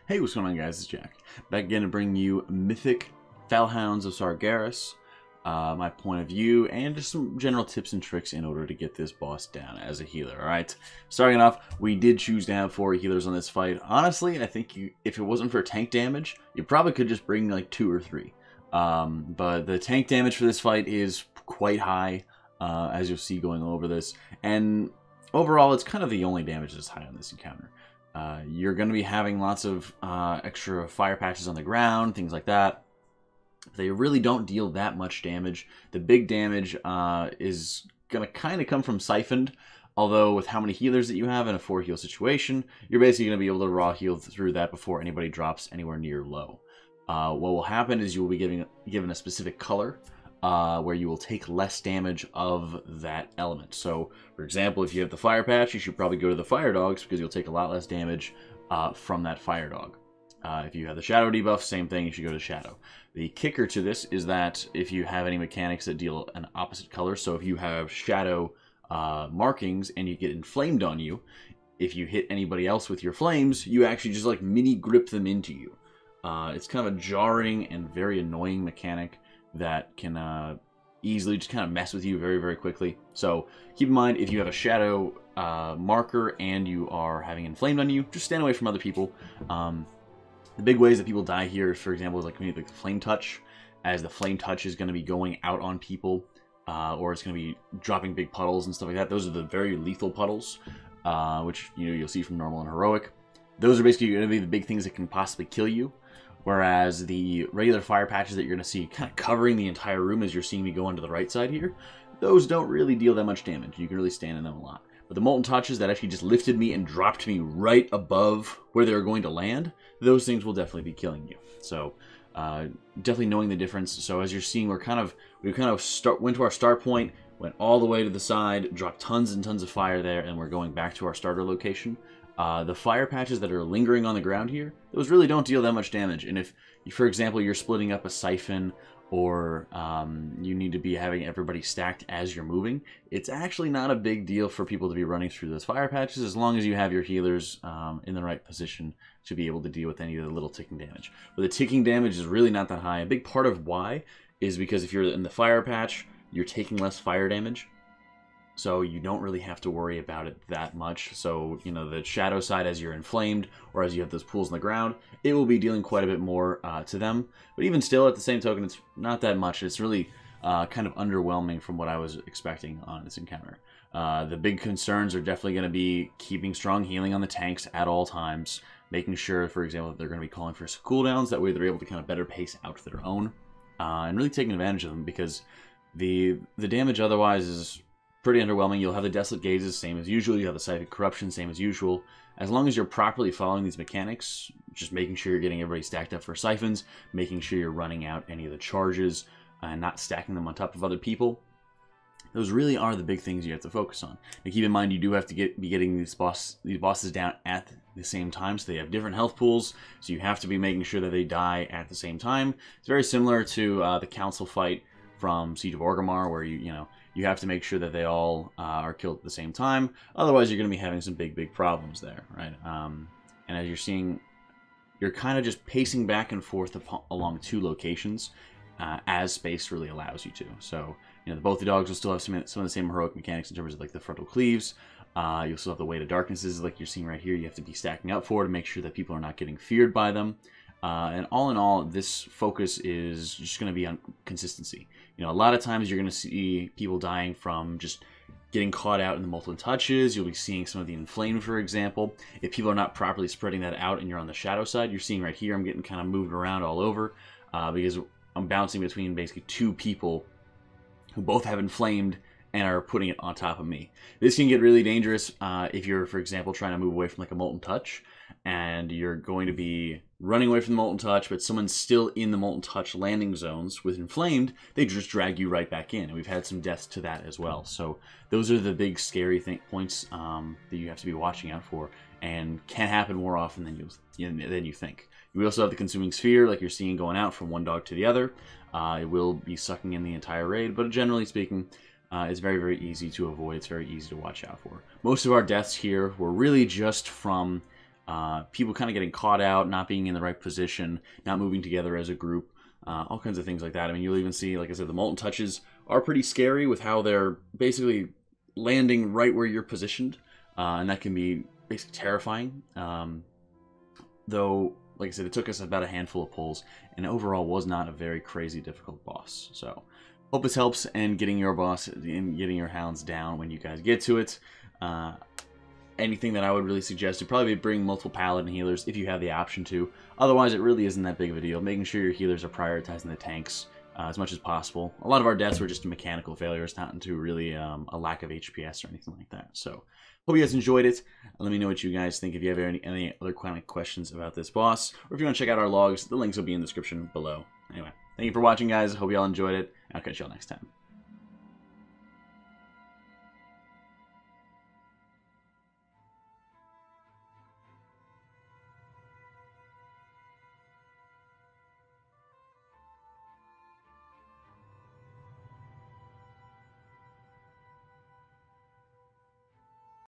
Hey, what's going on, guys? It's Jack. Back again to bring you Mythic Felhounds of Sargeras, my point of view, and just some general tips and tricks in order to get this boss down as a healer, alright? Starting off, we did choose to have 4 healers on this fight. Honestly, I think if it wasn't for tank damage, you probably could just bring like 2 or 3. But the tank damage for this fight is quite high, as you'll see going over this, and overall, it's kind of the only damage that's high on this encounter. You're going to be having lots of extra fire patches on the ground, things like that. They really don't deal that much damage. The big damage is going to kind of come from Siphoned, although with how many healers that you have in a 4-heal situation, you're basically going to be able to raw heal through that before anybody drops anywhere near low. What will happen is you will be given a specific color, where you will take less damage of that element. So, for example, if you have the fire patch, you should probably go to the fire dogs because you'll take a lot less damage from that fire dog. If you have the shadow debuff, same thing, you should go to shadow. The kicker to this is that if you have any mechanics that deal an opposite color, so if you have shadow markings and you get inflamed on you, if you hit anybody else with your flames, you actually just like mini grip them into you. It's kind of a jarring and very annoying mechanic that can easily just kind of mess with you very, very quickly. So keep in mind, if you have a shadow marker and you are having inflamed on you, just stand away from other people. The big ways that people die here, for example, is like maybe the flame touch, as the flame touch is going to be going out on people, or it's going to be dropping big puddles and stuff like that. Those are the very lethal puddles, which you'll see from normal and heroic. Those are basically going to be the big things that can possibly kill you. Whereas the regular fire patches that you're going to see kind of covering the entire room as you're seeing me go onto the right side here, those don't really deal that much damage. You can really stand in them a lot. But the molten touches that actually just lifted me and dropped me right above where they were going to land, those things will definitely be killing you. So definitely knowing the difference. So as you're seeing, we kind of went to our start point, went all the way to the side, dropped tons and tons of fire there, and we're going back to our starter location. The fire patches that are lingering on the ground here, those really don't deal that much damage. And if, for example, you're splitting up a siphon, or you need to be having everybody stacked as you're moving, it's actually not a big deal for people to be running through those fire patches as long as you have your healers in the right position to be able to deal with any of the little ticking damage. But the ticking damage is really not that high. A big part of why is because if you're in the fire patch, you're taking less fire damage. So you don't really have to worry about it that much. So, the shadow side, as you're inflamed, or as you have those pools in the ground, it will be dealing quite a bit more to them. But even still, at the same token, it's not that much. It's really kind of underwhelming from what I was expecting on this encounter. The big concerns are definitely going to be keeping strong healing on the tanks at all times, making sure, for example, that they're going to be calling for some cooldowns. That way they're able to kind of better pace out their own, and really taking advantage of them, because the damage otherwise is pretty underwhelming. You'll have the Desolate Gazes, same as usual. You have the Psychic Corruption, same as usual. As long as you're properly following these mechanics, just making sure you're getting everybody stacked up for siphons, making sure you're running out any of the charges, and not stacking them on top of other people, those really are the big things you have to focus on. And keep in mind, you do have to be getting these bosses down at the same time, so they have different health pools, so you have to be making sure that they die at the same time. It's very similar to the Council fight from Siege of Orgrimmar, where you have to make sure that they all are killed at the same time. Otherwise, you're going to be having some big problems there, right? And as you're seeing, you're kind of just pacing back and forth along 2 locations as space really allows you to. So, both the dogs will still have some of the same heroic mechanics in terms of like the frontal cleaves. You'll still have the Weight of Darknesses, like you're seeing right here. You have to be stacking up for to make sure that people are not getting feared by them. And all in all, this focus is just going to be on consistency. A lot of times you're going to see people dying from just getting caught out in the multiple touches. You'll be seeing some of the inflamed, for example. If people are not properly spreading that out and you're on the shadow side, you're seeing right here, I'm getting kind of moved around all over because I'm bouncing between basically 2 people who both have inflamed and are putting it on top of me. This can get really dangerous if you're, for example, trying to move away from like a molten touch, and you're going to be running away from the molten touch, but someone's still in the molten touch landing zones with inflamed, they just drag you right back in. And we've had some deaths to that as well. So those are the big scary points that you have to be watching out for, and can happen more often than you think. We also have the Consuming Sphere, like you're seeing going out from one dog to the other. It will be sucking in the entire raid, but generally speaking, it's very easy to avoid. It's very easy to watch out for. Most of our deaths here were really just from people kind of getting caught out, not being in the right position, not moving together as a group, all kinds of things like that. I mean, you'll even see, like I said, the molten touches are pretty scary with how they're basically landing right where you're positioned, and that can be basically terrifying. Though, like I said, it took us about a handful of pulls, and overall was not a very crazy difficult boss. So, hope this helps in getting your boss and getting your hounds down when you guys get to it. Anything that I would really suggest would probably be bring multiple paladin healers if you have the option to. Otherwise, it really isn't that big of a deal. Making sure your healers are prioritizing the tanks as much as possible. A lot of our deaths were just mechanical failures, not into really a lack of HPS or anything like that. So, hope you guys enjoyed it. Let me know what you guys think. If you have any other kind of questions about this boss, or if you want to check out our logs, the links will be in the description below. Anyway, thank you for watching, guys. Hope you all enjoyed it. I'll catch you all next time.